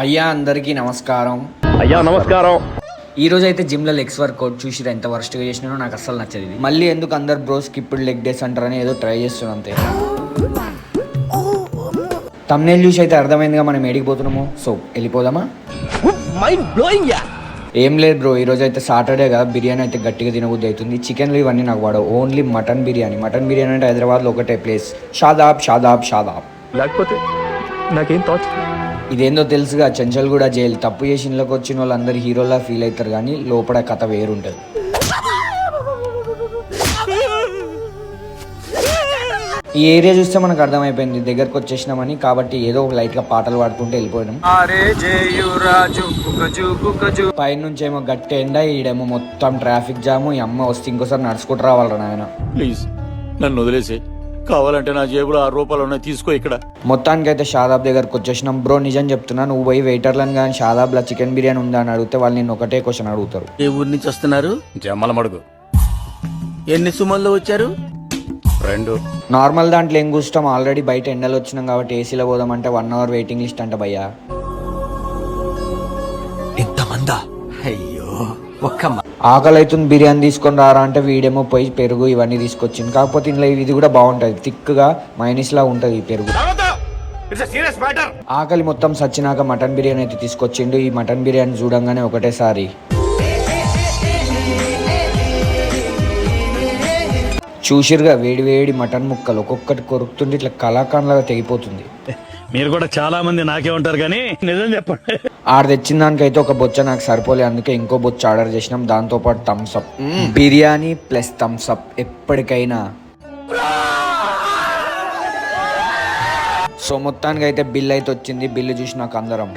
అయ్యా అందరికీ నమస్కారం. అయ్యా నమస్కారం. ఈ రోజు అయితే జిమ్ లో లెగ్స్ వర్కౌట్ చూసిరా ఎంత వర్స్ట్ గా చేసినానో నాకు అస్సలు నచ్చదు ఇది. మళ్ళీ ఎందుకు అందరు బ్రోస్ ఇప్పుడు లెగ్ డేస్ అంటారని ఏదో ట్రై చేస్తున్నాం అంతే. తమ్నేల్ చూసి అయితే అర్థమైందిగా మనం ఏడికి పోతున్నాము. సో వెళ్ళిపోదామా? Mind blowing yeah. ఏం లేదు బ్రో, ఈ రోజు అయితే సాటర్డే కదా, బిర్యానీ అయితే గట్టిగా తినబుద్ధి అవుతుంది. చికెన్లు ఇవన్నీ నాకు వాడవు, only mutton biryani. Mutton biryani అంటే హైదరాబాద్లో ఒకటే ప్లేస్, షాదాబ్ షాదాబ్ షాదాబ్. లేకపోతే నాకేం థాట్స్. ఇదేందో తెలుసుగా, చెంచల్ కూడా జైలు. తప్పు చేసి ఇళ్ళకి వచ్చిన వాళ్ళందరూ హీరోలా ఫీల్ అవుతారు కానీ లోపల కథ వేరుంటుంది. ఈ ఏరియా చూస్తే మనకు అర్థమైపోయింది దగ్గరకు వచ్చేసినామని. కాబట్టి ఏదో లైట్గా పాటలు పాడుకుంటూ వెళ్ళిపోయినాం. పైన నుంచి ఏమో గట్టి ఎండ, ఈడేమో మొత్తం ట్రాఫిక్ జాము. ఈ అమ్మ వస్తే ఇంకోసారి నడుచుకుంటూ రావాలరా నాయన. ప్లీజ్ నన్ను వదిలేసి, కావాలంటే నా జేబులో ₹6 ఉన్నాయి, తీసుకో. ఇక్కడ మొత్తానికి అయితే షాదాబ్ దగ్గరకు వచ్చేసినాం. బ్రో నిజం చెప్తున్నా, నువ్వు పోయి వెయిటర్లను కానీ షాదాబ్లో చికెన్ బిర్యానీ ఉందా అని అడిగితే వాళ్ళు నేను ఒకటే క్వశ్చన్ అడుగుతారు. ఏ ఊరి నుంచి వస్తున్నారు? జమ్మలమడుగు. ఎన్ని సుమల్లో వచ్చారు? 2. నార్మల్ దాంట్లో ఏం కూర్చోం, ఆల్రెడీ బయట ఎండలు వచ్చినాం కాబట్టి ఏసీలో పోదామంటే 1 అవర్ వెయిటింగ్ లిస్ట్ అంట భయ్యా. ఇంతమందా? అయ్యో ఒక్క ఆకలి అవుతుంది బిర్యానీ తీసుకొని రారా అంటే వీడేమో పోయి పెరుగు ఇవన్నీ తీసుకొచ్చింది. కాకపోతే ఇంట్లో ఇది కూడా బాగుంటుంది, థిక్గా మైనీస్లా ఉంటుంది ఈ పెరుగు. ఆకలి మొత్తం సచ్చినాక మటన్ బిర్యానీ అయితే తీసుకొచ్చిండు. ఈ మటన్ బిర్యానీ చూడంగానే ఒకటేసారి చూసిరుగా వేడి వేడి మటన్ ముక్కలు ఒక్కొక్కటి కొరుకుతుంటే ఇట్లా కళాకాండ్లాగా తెగిపోతుంది. మీరు కూడా చాలా మంది నాకే ఉంటారు కానీ నిజం చెప్పండి. ఆడ తెచ్చిన దానికైతే ఒక బొచ్చ నాకు సరిపోలే, అందుకే ఇంకో బొచ్చ ఆర్డర్ చేసినాం. దాంతో పాటు Thums up. Biryani plus Thums up ఎప్పటికైనా. సో మొత్తానికి అయితే బిల్ అయితే వచ్చింది. బిల్లు చూసి నాకు అందరం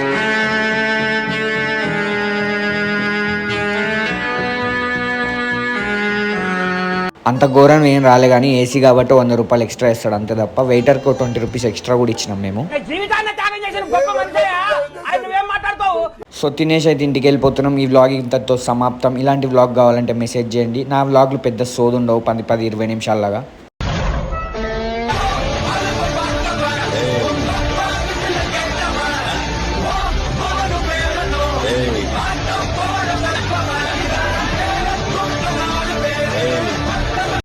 అంత ఘోరం ఏం రాలే కానీ ఏసీ కాబట్టి ₹100 ఎక్స్ట్రా ఇస్తాడు అంతే తప్ప. వెయిటర్కి ₹20 ఎక్స్ట్రా కూడా ఇచ్చినాం మేము. సో తినేసి అయితే ఇంటికి వెళ్ళిపోతున్నాం. ఈ వ్లాగ్ ఇంతతో సమాప్తం. ఇలాంటి వ్లాగ్ కావాలంటే మెసేజ్ చేయండి. నా వ్లాగ్లు పెద్ద సోదు ఉండవు, 10-20 నిమిషాలలాగా.